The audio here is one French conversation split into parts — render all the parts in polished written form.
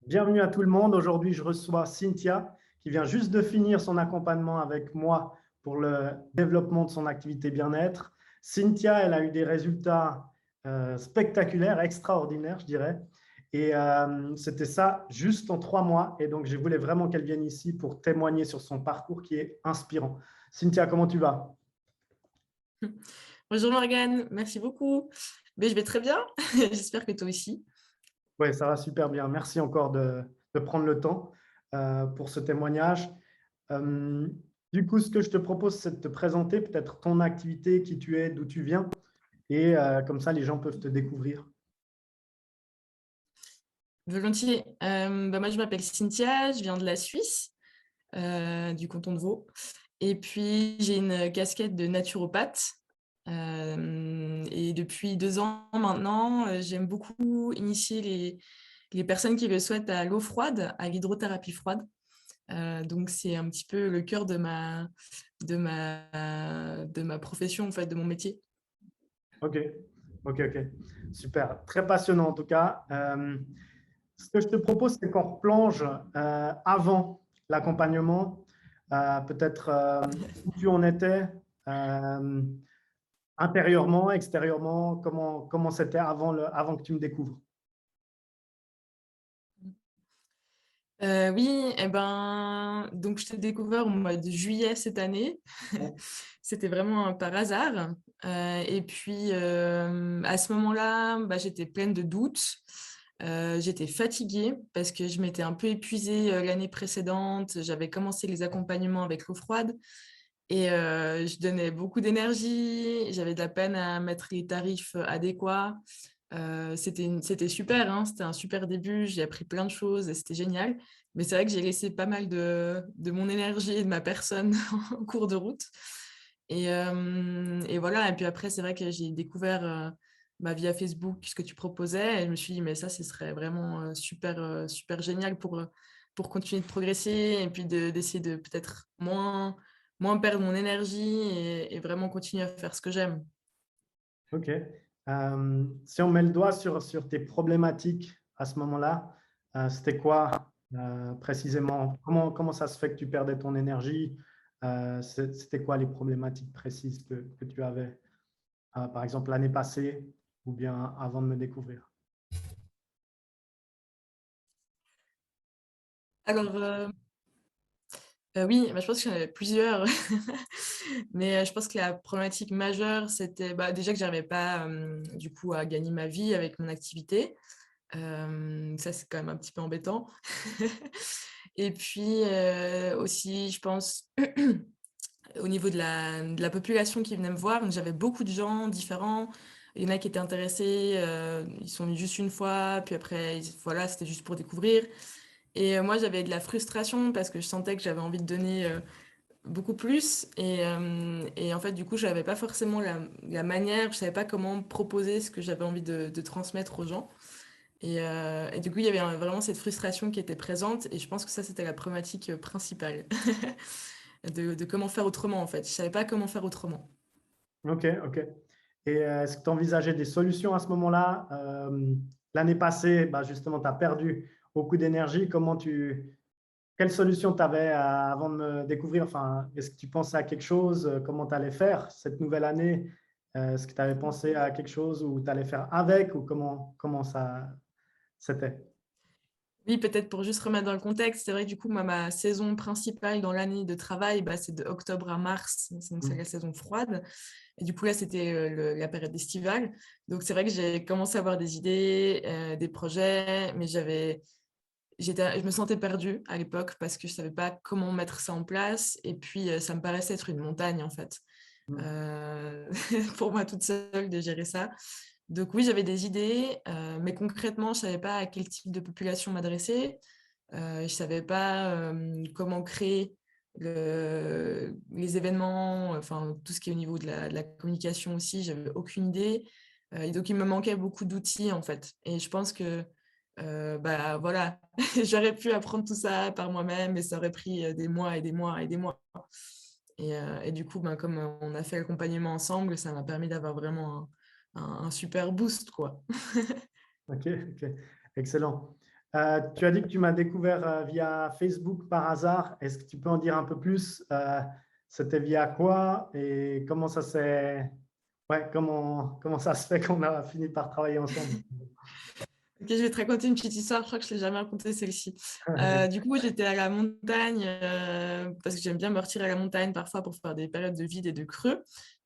Bienvenue à tout le monde. Aujourd'hui, je reçois Cynthia qui vient juste de finir son accompagnement avec moi pour le développement de son activité bien-être. Cynthia, elle a eu des résultats spectaculaires, extraordinaires, je dirais. Et c'était ça juste en 3 mois. Et donc, je voulais vraiment qu'elle vienne ici pour témoigner sur son parcours qui est inspirant. Cynthia, comment tu vas? Bonjour Morgane, merci beaucoup. Mais je vais très bien, j'espère que toi aussi. Oui, ça va super bien. Merci encore de prendre le temps pour ce témoignage. Euh, du coup, ce que je te propose, c'est de te présenter peut-être ton activité, qui tu es, d'où tu viens, et comme ça, les gens peuvent te découvrir. Volontiers. Moi, je m'appelle Cynthia, je viens de la Suisse, du canton de Vaud. Et puis, j'ai une casquette de naturopathe. Et depuis 2 ans maintenant, j'aime beaucoup initier les personnes qui le souhaitent à l'eau froide, à l'hydrothérapie froide. Donc, c'est un petit peu le cœur de ma profession, en fait, de mon métier. Ok, ok, ok. Super. Très passionnant en tout cas. Ce que je te propose, c'est qu'on replonge avant l'accompagnement, peut-être où tu en étais euh, intérieurement, extérieurement, comment c'était avant que tu me découvres. Oui, et ben, donc je t'ai découvert au mois de juillet cette année. C'était vraiment par hasard. Et puis, à ce moment-là, j'étais pleine de doutes. J'étais fatiguée parce que je m'étais un peu épuisée, l'année précédente. J'avais commencé les accompagnements avec l'eau froide et je donnais beaucoup d'énergie. J'avais de la peine à mettre les tarifs adéquats. C'était super, hein, c'était un super début, j'ai appris plein de choses et c'était génial. Mais c'est vrai que j'ai laissé pas mal de mon énergie et de ma personne en cours de route. Et voilà, et puis après, c'est vrai que j'ai découvert via Facebook ce que tu proposais et je me suis dit, mais ça, ce serait vraiment super, super génial pour continuer de progresser et puis d'essayer de peut-être moins perdre mon énergie et vraiment continuer à faire ce que j'aime. Ok. Si on met le doigt sur tes problématiques à ce moment-là, c'était quoi précisément? Comment ça se fait que tu perdais ton énergie? C'était quoi les problématiques précises que tu avais, par exemple, l'année passée ou bien avant de me découvrir? Alors, oui, je pense qu'il y en avait plusieurs. Mais, je pense que la problématique majeure, c'était, déjà que j'arrivais pas, du coup, à gagner ma vie avec mon activité. Ça, c'est quand même un petit peu embêtant. Et puis, aussi, je pense, au niveau de la population qui venait me voir, donc j'avais beaucoup de gens différents. Il y en a qui étaient intéressés, ils sont venus juste une fois, puis après, voilà, c'était juste pour découvrir. Et moi, j'avais de la frustration parce que je sentais que j'avais envie de donner, beaucoup plus et en fait, du coup, j'avais pas forcément la manière, je savais pas comment proposer ce que j'avais envie de transmettre aux gens et du coup, il y avait vraiment cette frustration qui était présente et je pense que ça, c'était la problématique, principale de comment faire autrement, en fait. Je savais pas comment faire autrement. Ok, ok. Et est-ce que tu envisageais des solutions à ce moment-là? L'année passée, justement, tu as perdu beaucoup d'énergie. Quelle solution tu avais avant de me découvrir? Enfin, est-ce que tu pensais à quelque chose? Comment tu allais faire cette nouvelle année? Est-ce que tu avais pensé à quelque chose où tu allais faire avec ou comment ça c'était? Oui, peut-être pour juste remettre dans le contexte, c'est vrai que du coup, moi, ma saison principale dans l'année de travail, c'est de octobre à mars, donc c'est la Mm. saison froide. Et du coup, là, c'était la période estivale. Donc, c'est vrai que j'ai commencé à avoir des idées, des projets, mais je me sentais perdue à l'époque parce que je ne savais pas comment mettre ça en place. Et puis, ça me paraissait être une montagne, en fait, Mm. euh, pour moi toute seule de gérer ça. Donc, oui, j'avais des idées, mais concrètement, je ne savais pas à quel type de population m'adresser. Je ne savais pas comment créer les événements, enfin tout ce qui est au niveau de la communication aussi, j'avais aucune idée. Et donc il me manquait beaucoup d'outils en fait. Et je pense que voilà, j'aurais pu apprendre tout ça par moi-même, mais ça aurait pris des mois et des mois et des mois. Et du coup, comme on a fait l'accompagnement ensemble, ça m'a permis d'avoir vraiment un super boost, quoi. Ok, ok, excellent. Tu as dit que tu m'as découvert via Facebook par hasard. Est-ce que tu peux en dire un peu plus? C'était via quoi et comment ça s'est... Ouais, comment ça se fait qu'on a fini par travailler ensemble? Ok, je vais te raconter une petite histoire, je crois que je ne l'ai jamais racontée celle-ci. Du coup, j'étais à la montagne parce que j'aime bien me retirer à la montagne parfois pour faire des périodes de vide et de creux.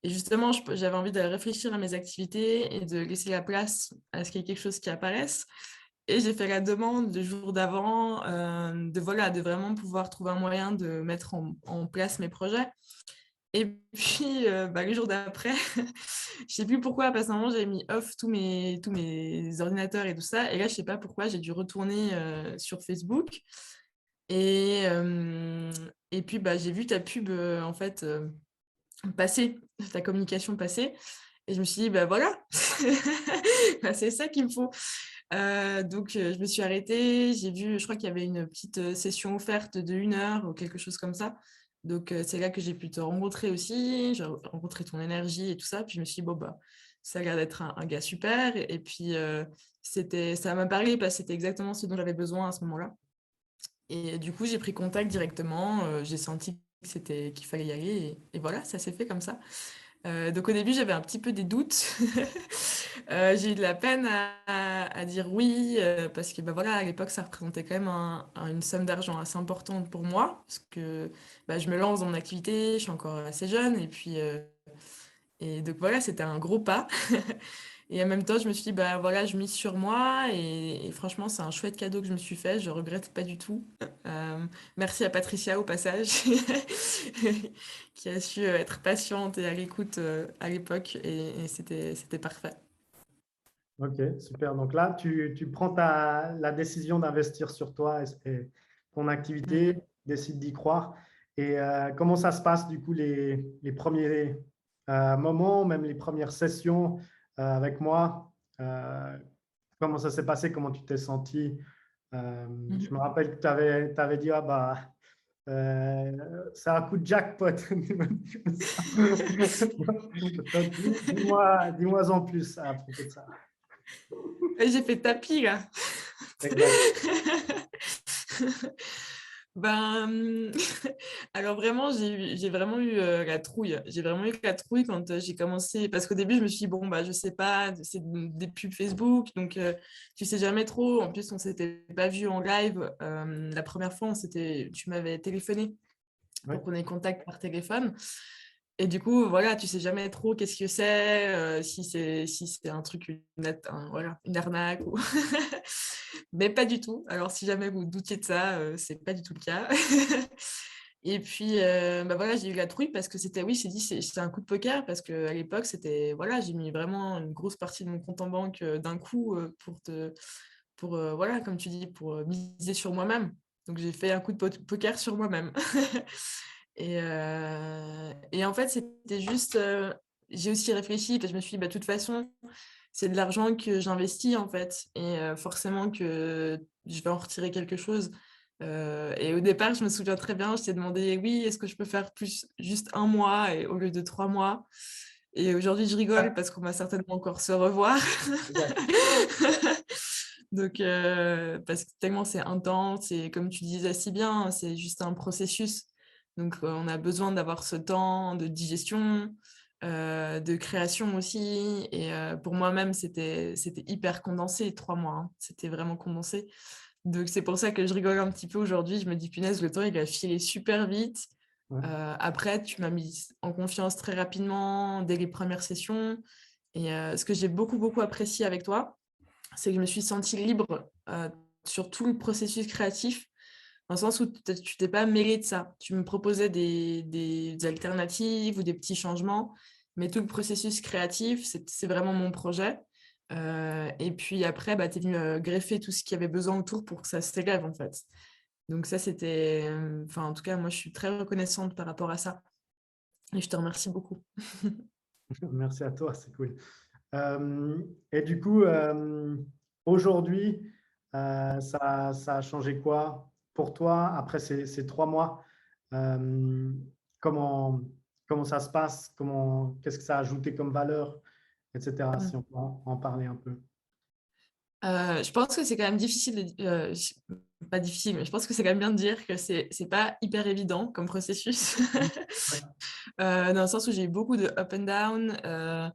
Et justement, j'avais envie de réfléchir à mes activités et de laisser la place à ce qu'il y ait quelque chose qui apparaisse. Et j'ai fait la demande le jour d'avant de vraiment pouvoir trouver un moyen de mettre en place mes projets. Et puis, le jour d'après, je sais plus pourquoi, parce qu'à un moment, j'avais mis off tous mes ordinateurs et tout ça. Et là, je sais pas pourquoi, j'ai dû retourner sur Facebook. Et, euh, et puis, j'ai vu ta pub, en fait, passer, ta communication passer. Et je me suis dit, voilà, c'est ça qu'il me faut. Donc, je me suis arrêtée. J'ai vu, je crois qu'il y avait une petite session offerte de 1 heure ou quelque chose comme ça. Donc, c'est là que j'ai pu te rencontrer aussi. J'ai rencontré ton énergie et tout ça. Puis, je me suis dit, bon, ça a l'air d'être un gars super. Et puis, ça m'a parlé parce que c'était exactement ce dont j'avais besoin à ce moment-là. Et du coup, j'ai pris contact directement. J'ai senti qu'il fallait y aller. Et voilà, ça s'est fait comme ça. Donc au début, j'avais un petit peu des doutes. J'ai eu de la peine à dire oui, parce que voilà, à l'époque, ça représentait quand même une somme d'argent assez importante pour moi, parce que je me lance dans mon activité, je suis encore assez jeune, et puis et donc voilà, c'était un gros pas. Et en même temps, je me suis dit, voilà, je mise sur moi, et franchement, c'est un chouette cadeau que je me suis fait, je regrette pas du tout. Euh, Merci à Patricia au passage, qui a su être patiente et à l'écoute à l'époque, et c'était parfait. Ok, super. Donc là, tu prends la décision d'investir sur toi et ton activité, Mm. décides d'y croire. Et comment ça se passe du coup les premiers moments, même les premières sessions avec moi? euh, Comment ça s'est passé? Comment tu t'es senti? Je me Mhm. rappelle que tu avais dit, ah c'est un coup de jackpot. Donc, dis-moi en plus à propos de ça. Et j'ai fait tapis là. Exact. Ben, alors vraiment, j'ai vraiment eu la trouille. J'ai vraiment eu la trouille quand j'ai commencé. Parce qu'au début, je me suis dit, bon, je sais pas, c'est des pubs Facebook, donc tu sais jamais trop. En plus, on s'était pas vu en live. La première fois, tu m'avais téléphoné Ouais. pour qu'on ait contact par téléphone. Et du coup, voilà, tu sais jamais trop qu'est-ce que c'est, si c'est un truc, voilà, une arnaque ou... Mais pas du tout. Alors, si jamais vous doutiez de ça, c'est pas du tout le cas. Et puis, voilà, j'ai eu la trouille parce que c'était, oui, j'ai dit, c'est un coup de poker parce qu'à l'époque, c'était, voilà, j'ai mis vraiment une grosse partie de mon compte en banque d'un coup voilà, comme tu dis, pour miser sur moi-même. Donc, j'ai fait un coup de poker sur moi-même. Et en fait, c'était juste, j'ai aussi réfléchi parce que je me suis dit, de toute façon, c'est de l'argent que j'investis en fait, et forcément que je vais en retirer quelque chose. Et au départ, je me souviens très bien, je t'ai demandé, oui, est-ce que je peux faire plus, juste 1 mois et, au lieu de 3 mois? Et aujourd'hui, je rigole parce qu'on va certainement encore se revoir. Exact. Donc, parce que tellement c'est intense et comme tu disais si bien, c'est juste un processus. Donc, on a besoin d'avoir ce temps de digestion, de création aussi. Et pour moi-même, c'était hyper condensé, 3 mois, hein. C'était vraiment condensé. Donc, c'est pour ça que je rigole un petit peu aujourd'hui. Je me dis, punaise, le temps, il a filé super vite. Ouais. Après, tu m'as mis en confiance très rapidement dès les premières sessions. Et ce que j'ai beaucoup, beaucoup apprécié avec toi, c'est que je me suis sentie libre sur tout le processus créatif, dans le sens où tu t'es pas mêlée de ça. Tu me proposais des alternatives ou des petits changements, mais tout le processus créatif, c'est vraiment mon projet. Et puis après, tu es venu greffer tout ce qu'il y avait besoin autour pour que ça s'élève, en fait. Donc ça, c'était... Enfin, en tout cas, moi, je suis très reconnaissante par rapport à ça. Et je te remercie beaucoup. Merci à toi, c'est cool. Et du coup, aujourd'hui, ça a changé quoi pour toi après ces 3 mois? Euh, comment, comment ça se passe? Qu'est-ce que ça a ajouté comme valeur, etc. Si on peut en parler un peu. Je pense que c'est quand même difficile de pas difficile, mais je pense que c'est quand même bien de dire que c'est pas hyper évident comme processus. Mmh. Ouais. Dans le sens où j'ai eu beaucoup de up and down,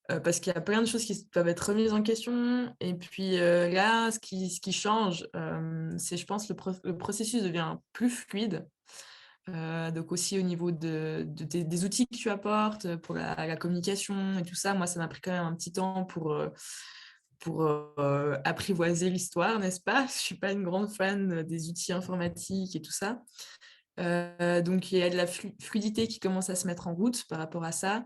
parce qu'il y a plein de choses qui peuvent être remises en question et puis, là, ce qui change, c'est je pense le processus devient plus fluide, donc aussi au niveau des outils que tu apportes, pour la communication et tout ça. Moi, ça m'a pris quand même un petit temps pour apprivoiser l'histoire, n'est-ce pas? Je suis pas une grande fan des outils informatiques et tout ça. Donc il y a de la fluidité qui commence à se mettre en route par rapport à ça.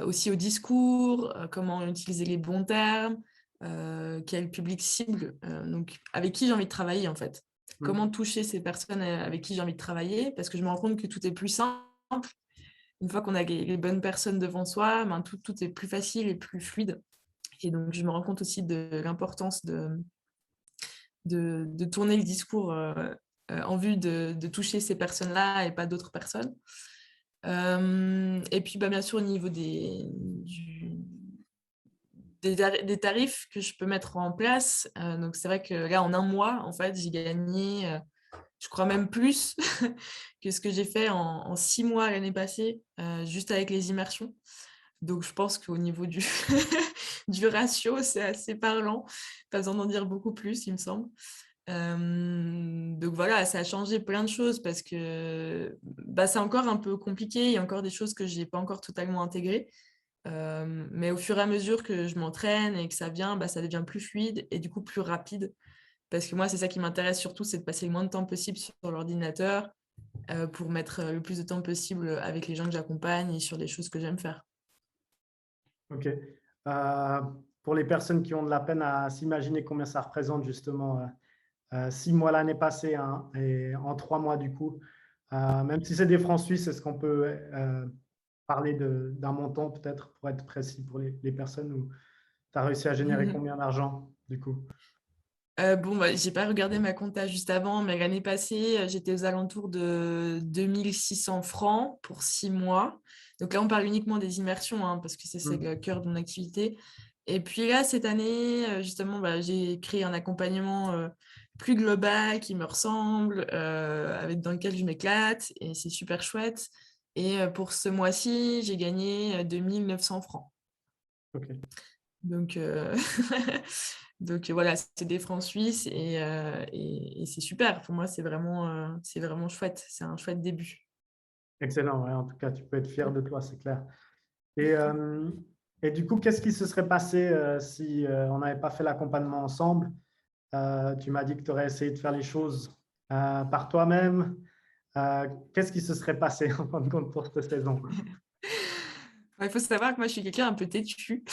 Aussi au discours, comment utiliser les bons termes, quel public cible, donc avec qui j'ai envie de travailler en fait. Mmh. Comment toucher ces personnes, avec qui j'ai envie de travailler? Parce que je me rends compte que tout est plus simple. Une fois qu'on a les bonnes personnes devant soi, ben, tout est plus facile et plus fluide. Et donc je me rends compte aussi de l'importance de tourner le discours, en vue de toucher ces personnes-là et pas d'autres personnes. Et puis, bah, bien sûr, au niveau des tarifs que je peux mettre en place, donc c'est vrai que là, en un mois, en fait, j'ai gagné, je crois même plus que ce que j'ai fait en 6 mois l'année passée, juste avec les immersions. Donc je pense qu'au niveau du du ratio, c'est assez parlant. Pas besoin d'en dire beaucoup plus, il me semble. Donc voilà, ça a changé plein de choses parce que, bah, c'est encore un peu compliqué. Il y a encore des choses que j'ai pas encore totalement intégrées. Mais au fur et à mesure que je m'entraîne et que ça vient, bah, ça devient plus fluide et du coup plus rapide. Parce que moi, c'est ça qui m'intéresse surtout, c'est de passer le moins de temps possible sur l'ordinateur, pour mettre, le plus de temps possible avec les gens que j'accompagne et sur les choses que j'aime faire. OK. Pour les personnes qui ont de la peine à s'imaginer combien ça représente justement, 6 mois l'année passée, hein, et en 3 mois du coup, même si c'est des francs suisses, est-ce qu'on peut, parler d'un montant peut-être pour être précis pour les personnes où tu as réussi à générer combien d'argent du coup? Bon, bah, j'ai pas regardé ma compta juste avant, mais l'année passée, j'étais aux alentours de 2 600 francs pour 6 mois. Donc là, on parle uniquement des immersions, hein, parce que c'est Mmh. le cœur de mon activité. Et puis là, cette année, justement, bah, j'ai créé un accompagnement, plus global qui me ressemble, avec dans lequel je m'éclate et c'est super chouette. Et pour ce mois-ci, j'ai gagné, 2 900 francs. OK. Donc, donc voilà, c'est des francs suisses et c'est super. Pour moi, c'est vraiment chouette. C'est un chouette début. Excellent, ouais, en tout cas, tu peux être fier de toi, c'est clair. Et et du coup, qu'est-ce qui se serait passé, si, on n'avait pas fait l'accompagnement ensemble? Tu m'as dit que tu aurais essayé de faire les choses, par toi-même. Qu'est-ce qui se serait passé en fin de compte pour cette saison? Il faut savoir que moi, je suis quelqu'un un peu têtu.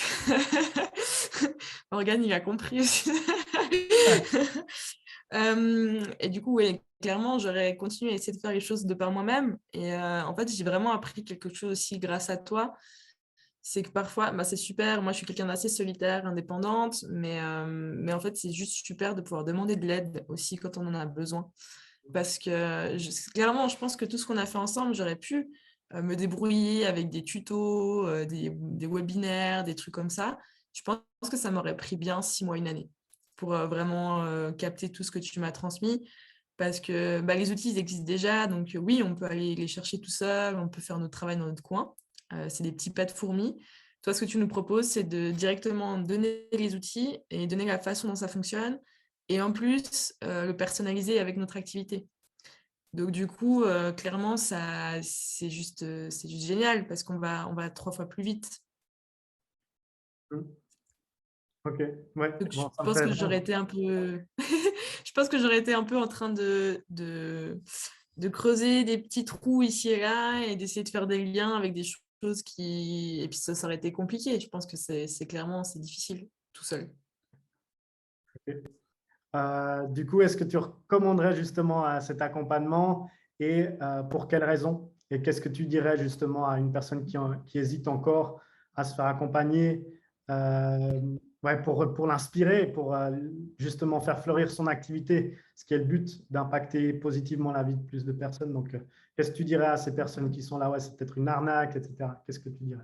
Morgane, il a compris aussi. Et du coup, ouais, clairement, j'aurais continué à essayer de faire les choses de par moi-même. Et en fait, j'ai vraiment appris quelque chose aussi grâce à toi. C'est que parfois, bah, c'est super. Moi, je suis quelqu'un d'assez solitaire, indépendante, mais en fait, c'est juste super de pouvoir demander de l'aide aussi quand on en a besoin. Parce que clairement, je pense que tout ce qu'on a fait ensemble, j'aurais pu me débrouiller avec des tutos, des webinaires, des trucs comme ça. Je pense que ça m'aurait pris bien 6 mois, une année pour vraiment capter tout ce que tu m'as transmis. Parce que bah, les outils ils existent déjà, donc oui, on peut aller les chercher tout seul, on peut faire notre travail dans notre coin. C'est des petits pas de fourmis. Toi, ce que tu nous proposes, c'est de directement donner les outils et donner la façon dont ça fonctionne et en plus, le personnaliser avec notre activité. Donc du coup, clairement, ça c'est juste génial parce qu'on va 3 fois plus vite. Mmh. OK, ouais, Donc je bon, ça me pense fait que j'aurais vraiment été un peu je pense que j'aurais été un peu en train de creuser des petits trous ici et là et d'essayer de faire des liens avec des choses qui et puis ça aurait été compliqué. Je pense que c'est clairement c'est difficile tout seul. OK. Du coup, est-ce que tu recommanderais justement, cet accompagnement et pour quelles raisons? Et qu'est-ce que tu dirais justement à une personne qui hésite encore à se faire accompagner, ouais, pour l'inspirer, pour, justement faire fleurir son activité, ce qui est le but, d'impacter positivement la vie de plus de personnes. Donc, qu'est-ce que tu dirais à ces personnes qui sont là: «Ouais, c'est peut-être une arnaque» et cetera? Qu'est-ce que tu dirais?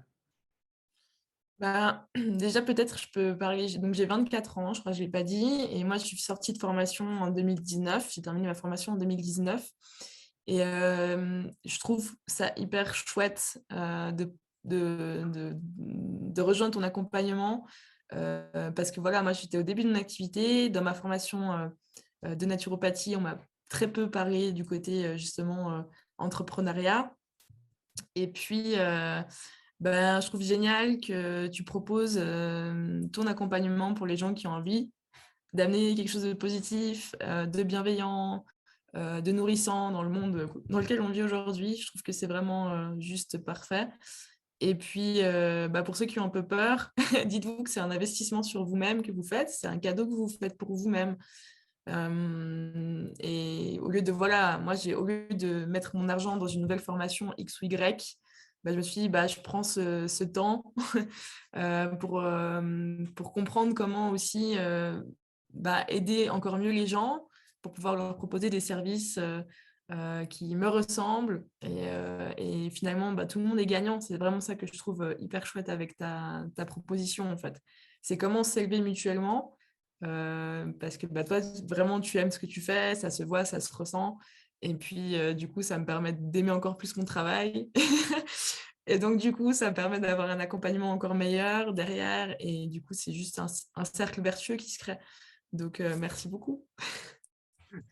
Bah, déjà, peut-être, je peux parler. Donc, j'ai 24 ans, je crois que je ne l'ai pas dit. Et moi, je suis sortie de formation en 2019. J'ai terminé ma formation en 2019. Et je trouve ça hyper chouette de rejoindre ton accompagnement. Parce que voilà, moi, j'étais au début de mon activité. Dans ma formation de naturopathie, on m'a très peu parlé du côté justement entrepreneuriat. Et puis, ben, je trouve génial que tu proposes ton accompagnement pour les gens qui ont envie d'amener quelque chose de positif, de bienveillant, de nourrissant dans le monde dans lequel on vit aujourd'hui. Je trouve que c'est vraiment juste parfait. Et puis, bah, pour ceux qui ont un peu peur, dites-vous que c'est un investissement sur vous-même que vous faites. C'est un cadeau que vous faites pour vous-même. Et au lieu de, voilà, moi, au lieu de mettre mon argent dans une nouvelle formation X ou Y, bah, je me suis dit, bah, je prends ce temps pour comprendre comment aussi bah, aider encore mieux les gens, pour pouvoir leur proposer des services qui me ressemblent. Et finalement, bah, tout le monde est gagnant. C'est vraiment ça que je trouve hyper chouette avec ta proposition, en fait. C'est comment s'élever mutuellement. Parce que bah, toi, vraiment, tu aimes ce que tu fais, ça se voit, ça se ressent. Et puis, du coup, ça me permet d'aimer encore plus mon travail. Et donc, du coup, ça me permet d'avoir un accompagnement encore meilleur derrière. Et du coup, c'est juste un cercle vertueux qui se crée. Donc, merci beaucoup.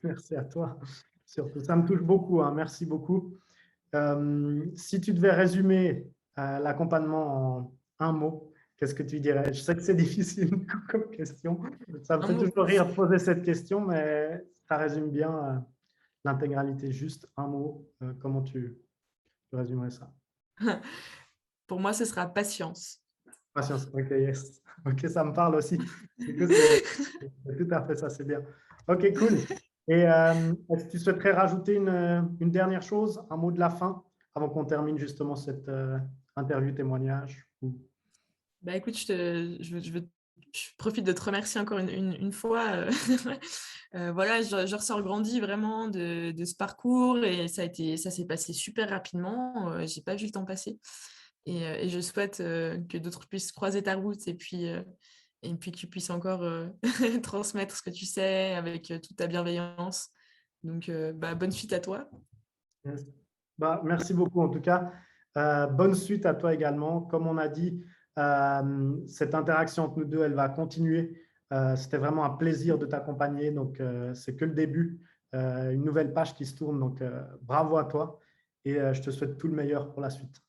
Merci à toi. Surtout, ça me touche beaucoup, hein. Merci beaucoup. Si tu devais résumer l'accompagnement en un mot, qu'est-ce que tu dirais? Je sais que c'est difficile comme question. Ça me Un fait mot. toujours rire de poser cette question, mais ça résume bien l'intégralité. Juste un mot, comment tu résumerais ça? Pour moi, ce sera patience. Patience. Ok, yes. Ok, ça me parle aussi. Du coup, c'est tout à fait ça, c'est bien. Ok, cool. Et est-ce que tu souhaiterais rajouter une dernière chose, un mot de la fin, avant qu'on termine justement cette interview témoignage? Bah, écoute, je profite de te remercier encore une fois. Voilà, je ressors grandi vraiment de ce parcours et ça s'est passé super rapidement. J'ai pas vu le temps passer. Et je souhaite que d'autres puissent croiser ta route et puis que tu puisses encore transmettre ce que tu sais avec toute ta bienveillance. Donc, bah, bonne suite à toi. Yes. Bah, merci beaucoup en tout cas. Bonne suite à toi également. Comme on a dit, cette interaction entre nous deux, elle va continuer. C'était vraiment un plaisir de t'accompagner. Donc, c'est que le début, une nouvelle page qui se tourne. Donc, bravo à toi et je te souhaite tout le meilleur pour la suite.